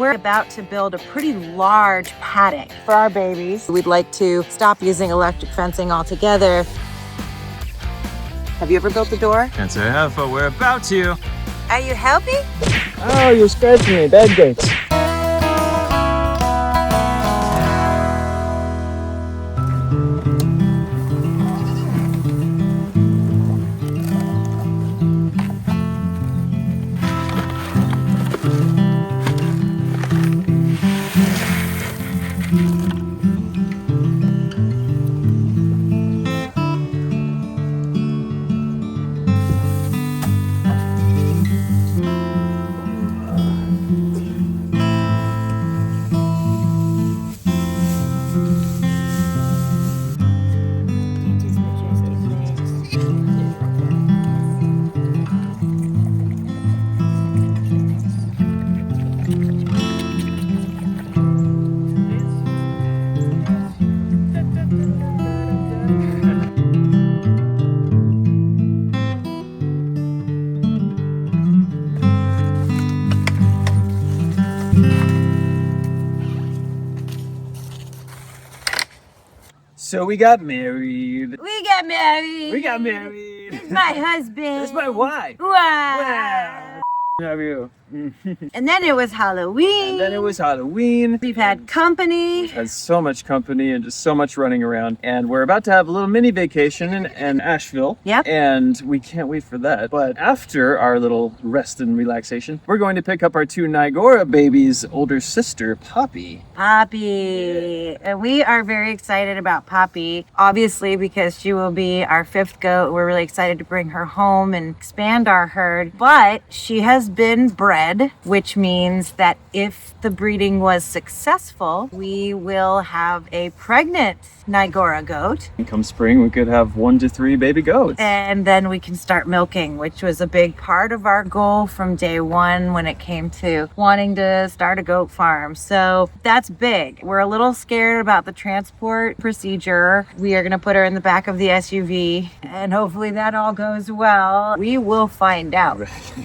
we're about to build a pretty large paddock for our babies. We'd like to stop using electric fencing altogether. Have you ever built a door? Can't say I have, but we're about to. Are you helping? Oh, you're scratching me. Bad goats. So we got married. We got married. We got married. It's my husband. That's my wife. Wow. How are you? And then it was Halloween. And then it was Halloween. We've had company. We've had so much company and just so much running around. And we're about to have a little mini vacation in Asheville. Yep. And we can't wait for that. But after our little rest and relaxation, we're going to pick up our two Nigora babies' older sister, Poppy. Poppy. And we are very excited about Poppy, obviously, because she will be our 5th goat. We're really excited to bring her home and expand our herd. But she has been bred, which means that if the breeding was successful, we will have a pregnant Nigora goat. And come spring, we could have 1 to 3 baby goats. And then we can start milking, which was a big part of our goal from day one when it came to wanting to start a goat farm. So that's big. We're a little scared about the transport procedure. We are going to put her in the back of the SUV, and hopefully that all goes well. We will find out.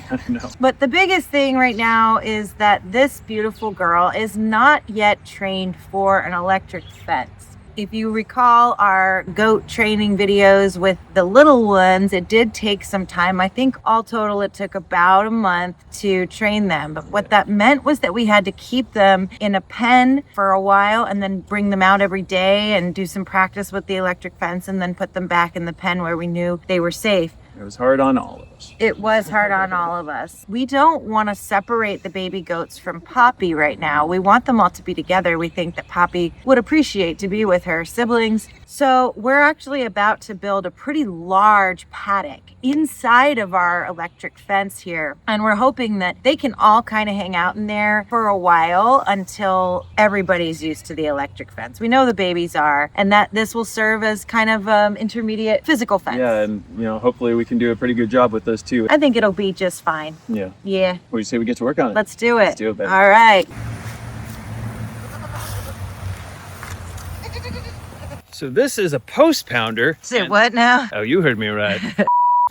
I know. But the biggest thing right now is that this beautiful girl is not yet trained for an electric fence. If you recall our goat training videos with the little ones, it did take some time. I think all total it took about a month to train them. But what that meant was that we had to keep them in a pen for a while and then bring them out every day and do some practice with the electric fence and then put them back in the pen where we knew they were safe. It was hard on all of us. It was hard on all of us. We don't want to separate the baby goats from Poppy right now. We want them all to be together. We think that Poppy would appreciate to be with her siblings. So we're actually about to build a pretty large paddock inside of our electric fence here. And we're hoping that they can all kind of hang out in there for a while until everybody's used to the electric fence. We know the babies are, and that this will serve as kind of intermediate physical fence. Yeah, and hopefully we can do a pretty good job with those too. I think it'll be just fine. Yeah. Yeah. What do you say we get to work on it? Let's do it. Let's do it, baby. All right. So this is a post pounder. Say what now? Oh, you heard me right.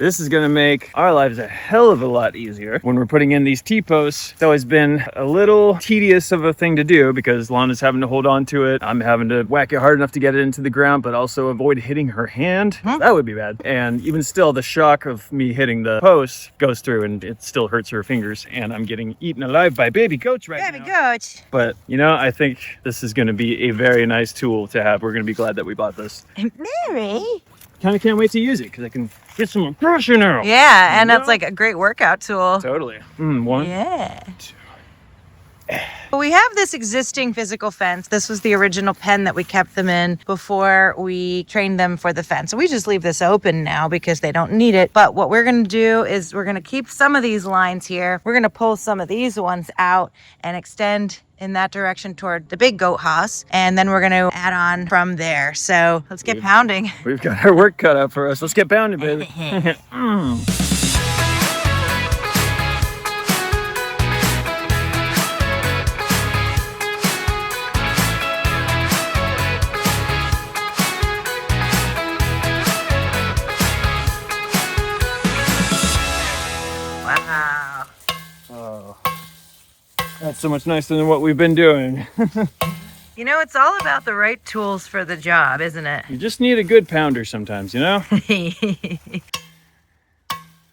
This is gonna make our lives a hell of a lot easier when we're putting in these T-posts. It's always been a little tedious of a thing to do because Lana's having to hold on to it. I'm having to whack it hard enough to get it into the ground, but also avoid hitting her hand. That would be bad. And even still, the shock of me hitting the post goes through and it still hurts her fingers. And I'm getting eaten alive by baby goats right now. Baby goats. But, I think this is gonna be a very nice tool to have. We're gonna be glad that we bought this. Mary. Kind of can't wait to use it because I can get some aggression out. Yeah, and it's like a great workout tool. Totally. 1. Yeah. We have this existing physical fence. This was the original pen that we kept them in before we trained them for the fence. So we just leave this open now because they don't need it. But what we're going to do is we're going to keep some of these lines here. We're going to pull some of these ones out and extend in that direction toward the big goat house. And then we're going to add on from there. So let's get pounding. We've got our work cut out for us. Let's get pounding, baby. That's so much nicer than what we've been doing. You know, it's all about the right tools for the job, isn't it? You just need a good pounder sometimes, you know?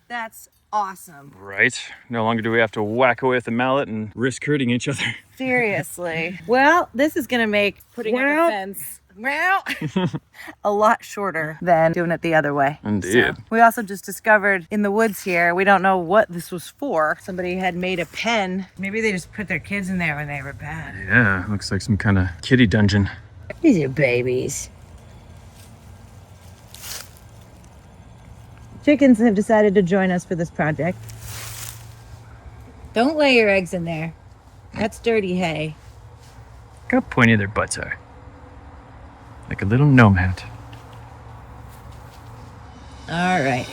That's awesome. Right. No longer do we have to whack away with a mallet and risk hurting each other. Seriously. Well, this is going to make putting up a fence a lot shorter than doing it the other way. Indeed. So, we also just discovered in the woods here, we don't know what this was for. Somebody had made a pen. Maybe they just put their kids in there when they were bad. Yeah, looks like some kind of kiddie dungeon. These are babies. Chickens have decided to join us for this project. Don't lay your eggs in there. That's dirty hay. Look how pointy their butts are. Like a little gnome hat. All right.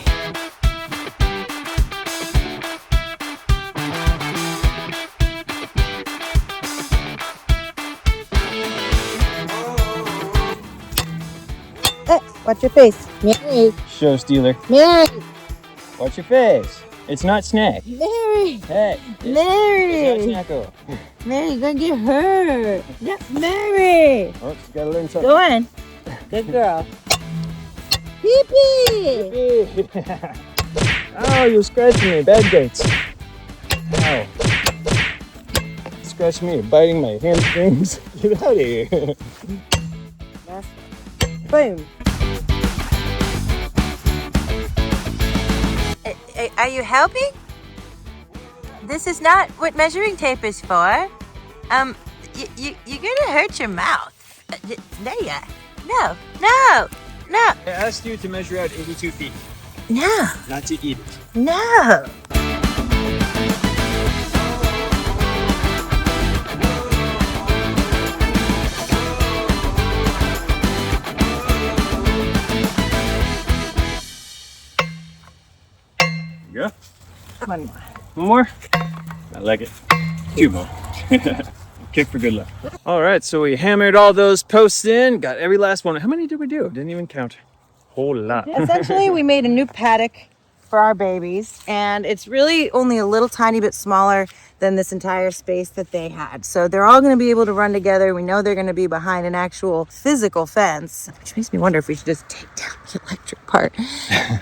Hey, watch your face. Mary. Show stealer. Mary. Watch your face. It's not snack. Mary. Hey. Mary. It's not snacko. Mary, you're gonna get hurt. Yeah, Mary. Oh, she's gotta learn something. Go on. Good girl. Pee-pee. Oh, you're scratching me. Bad goats. Ow. Scratching me. You're biting my hamstrings. Get out of here. Boom. Are you helping? This is not what measuring tape is for. You're gonna hurt your mouth. There you are. No. I asked you to measure out 82 feet. No. Not to eat it. No. Go. One more. One more? I like it. Two more. Kick for good luck. All right, so we hammered all those posts in, got every last one. How many did we do? Didn't even count. Whole lot. Essentially, we made a new paddock for our babies, and it's really only a little tiny bit smaller than this entire space that they had. So they're all going to be able to run together. We know they're going to be behind an actual physical fence, which makes me wonder if we should just take down the electric part.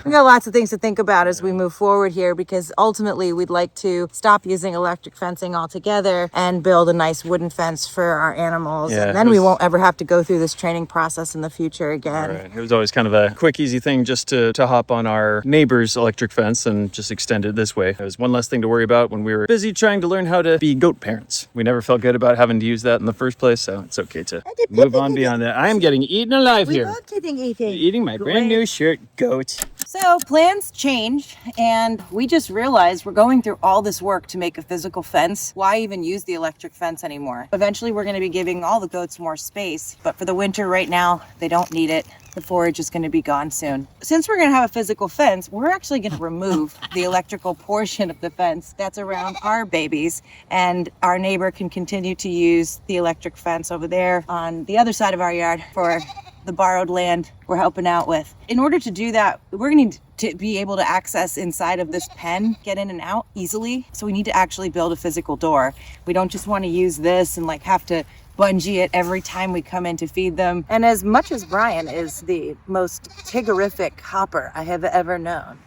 We got lots of things to think about as we move forward here, because ultimately we'd like to stop using electric fencing altogether and build a nice wooden fence for our animals. Yeah, and then we won't ever have to go through this training process in the future again. Right. It was always kind of a quick, easy thing just to hop on our neighbor's electric fence and just extend it this way. It was one less thing to worry about when we were busy trying to learn how to be goat parents. We never felt good about having to use that in the first place, so it's okay to move on beyond that. I am getting eaten alive here. We love getting eaten. Eating my brand new shirt, goat. So plans change, and we just realized we're going through all this work to make a physical fence. Why even use the electric fence anymore? Eventually we're going to be giving all the goats more space, but for the winter right now, they don't need it. The forage is going to be gone soon. Since we're going to have a physical fence, we're actually going to remove the electrical portion of the fence that's around our babies, and our neighbor can continue to use the electric fence over there on the other side of our yard for the borrowed land we're helping out with. In order to do that, we're going to need to be able to access inside of this pen, get in and out easily. So we need to actually build a physical door. We don't just want to use this and like have to bungee it every time we come in to feed them. And as much as Brian is the most tiggerific hopper I have ever known,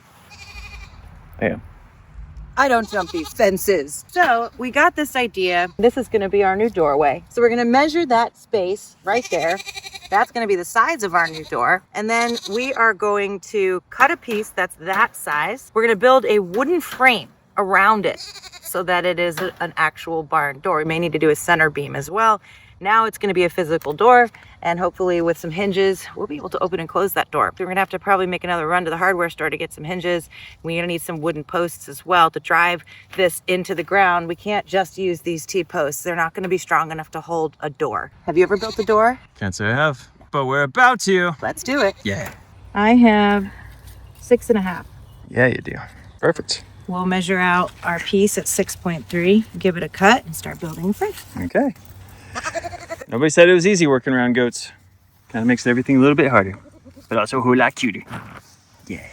I don't jump these fences. So we got this idea. This is going to be our new doorway. So we're going to measure that space right there. That's going to be the sides of our new door. And then we are going to cut a piece that's that size. We're going to build a wooden frame around it so that it is an actual barn door. We may need to do a center beam as well. Now it's going to be a physical door, and hopefully with some hinges, we'll be able to open and close that door. We're going to have to probably make another run to the hardware store to get some hinges. We're going to need some wooden posts as well to drive this into the ground. We can't just use these T-posts. They're not going to be strong enough to hold a door. Have you ever built a door? Can't say I have, but we're about to. Let's do it. Yeah. I have 6.5. Yeah, you do. Perfect. We'll measure out our piece at 6.3, give it a cut, and start building the frame. Okay. Nobody said it was easy working around goats. Kind of makes everything a little bit harder, but also a whole lot cuter. Yeah.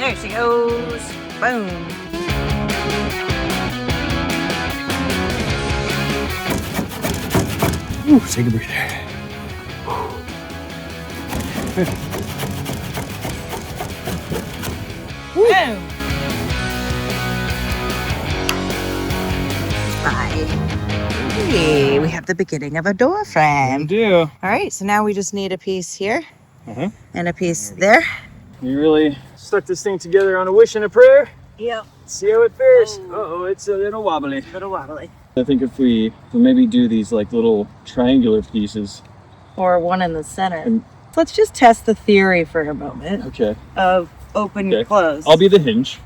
There she goes. Boom. Ooh, take a breather. Boom. Bye. Hey, we have the beginning of a door frame. We do. All right, so now we just need a piece here and a piece there. You really stuck this thing together on a wish and a prayer. Yep. See how it fares. Uh-oh, it's a little wobbly. A little wobbly. I think if we maybe do these like little triangular pieces. Or one in the center. Let's just test the theory for a moment Okay. of open and close. I'll be the hinge.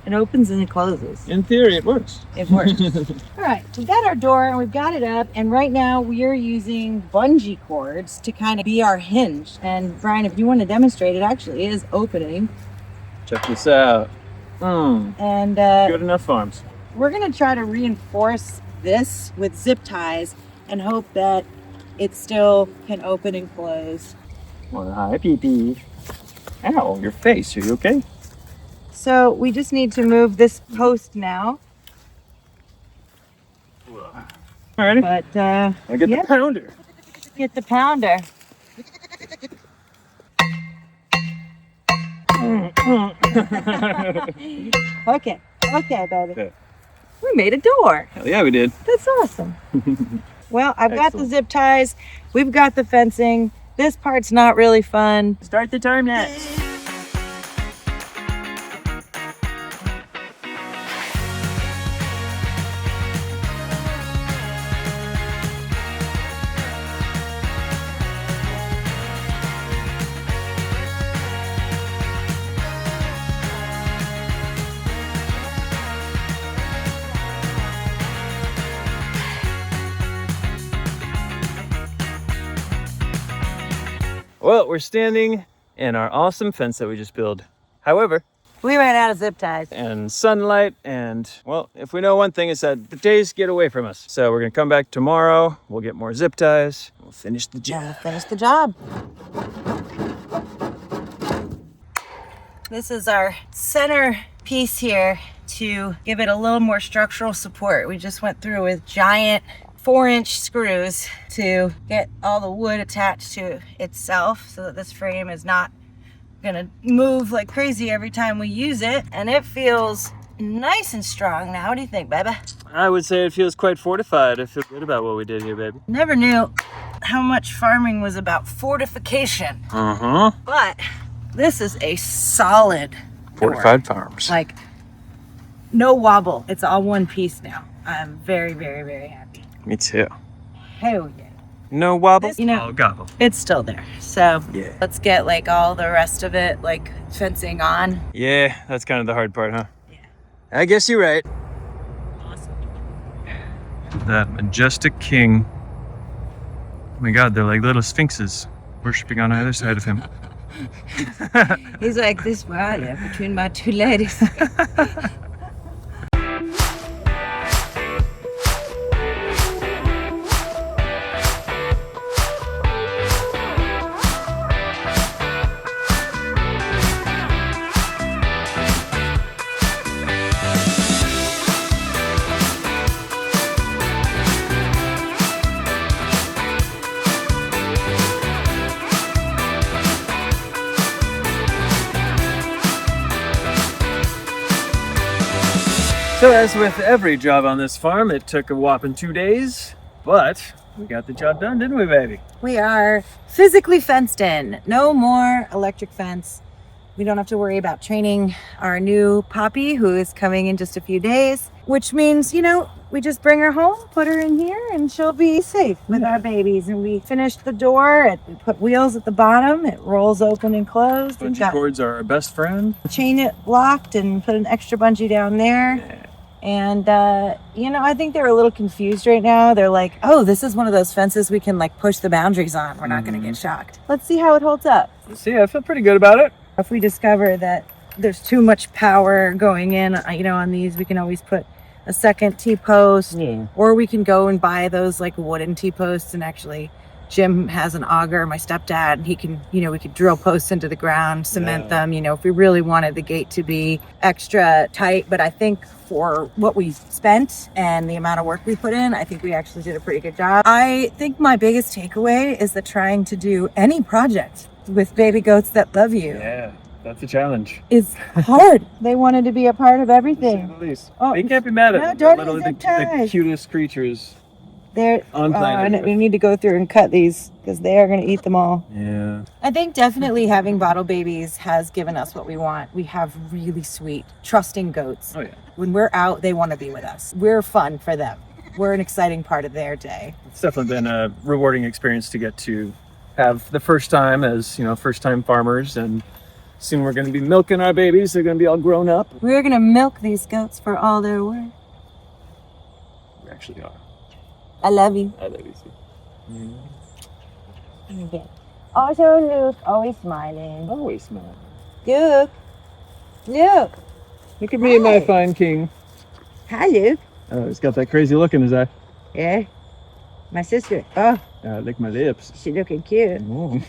It opens and it closes. In theory, it works. It works. All right, we've got our door and we've got it up. And right now we are using bungee cords to kind of be our hinge. And Brian, if you want to demonstrate, it actually is opening. Check this out. And Good enough farms. we're going to try to reinforce this with zip ties and hope that it still can open and close. Well, hi, pee-pee. Ow, your face. Are you okay? So we just need to move this post now. Alrighty. But I get yeah. the pounder. Get the pounder. Okay, baby. Okay. We made a door. Hell yeah, we did. That's awesome. Well, I've got the Excellent. zip ties. We've got the fencing. This part's not really fun. Start the time lapse. Well, we're standing in our awesome fence that we just built. However, We ran out of zip ties. and sunlight, and well, if we know one thing, it's that the days get away from us. So we're gonna come back tomorrow. We'll get more zip ties. We'll finish the And job. we'll finish the job. This is our center piece here to give it a little more structural support. We just went through with giant 4-inch screws to get all the wood attached to itself so that this frame is not gonna move like crazy every time we use it. And it feels nice and strong now. What do you think, baby? I would say it feels quite fortified. I feel good about what we did here, baby. Never knew how much farming was about fortification, Uh-huh. but this is a solid door. Fortified farms. Like, no wobble. It's all one piece now. I'm very, very, very happy. Me too. Hell yeah. No wobble. This- you know- Oh, gobble. It's still there. So Yeah. let's get like all the rest of it, like fencing on. Yeah, that's kind of the hard part, huh? Yeah. I guess you're right. Awesome. That majestic king. Oh my god, they're like little sphinxes worshiping on either side of him. He's like this warrior between my two ladies. So as with every job on this farm, it took a whopping 2 days, but we got the job done, didn't we, baby? We are physically fenced in. No more electric fence. We don't have to worry about training our new puppy who is coming in just a few days, which means, you know, we just bring her home, put her in here, and she'll be safe with our babies. And we finished the door, we put wheels at the bottom, it rolls open and closed. We've Bungee got cords are our best friend. chain it locked and put an extra bungee down there. Yeah. And, you know, I think they're a little confused right now. They're like, oh, this is one of those fences we can like push the boundaries on. We're not going to get shocked. Let's see how it holds up. See, I feel pretty good about it. If we discover that there's too much power going in, you know, on these, we can always put a second T-post, or we can go and buy those like wooden T-posts and actually Jim has an auger, my stepdad, he can, we could drill posts into the ground, cement them, if we really wanted the gate to be extra tight. But I think for what we spent and the amount of work we put in, I think we actually did a pretty good job. I think my biggest takeaway is that trying to do any project with baby goats that love you. Yeah, that's a challenge. Is hard. They wanted to be a part of everything. At least. Oh, you can't be mad at no, them. don't They're literally use that the cutest creatures. They're on planet Earth. We need to go through and cut these because they are going to eat them all. Yeah. I think definitely having bottle babies has given us what we want. We have really sweet, trusting goats. Oh yeah. When we're out, they want to be with us. We're fun for them. We're an exciting part of their day. It's definitely been a rewarding experience to get to have the first time as, first time farmers, and soon we're going to be milking our babies. They're going to be all grown up. We're going to milk these goats for all they're worth. We actually are. I love you. I love you too. Okay. Also, Luke, always smiling. Always smiling. Luke. Luke. Look at me, my fine king. Hi, Luke. Oh, he's got that crazy look in his eye. Yeah. My sister. Oh, Lick my lips. she's looking cute. Oh.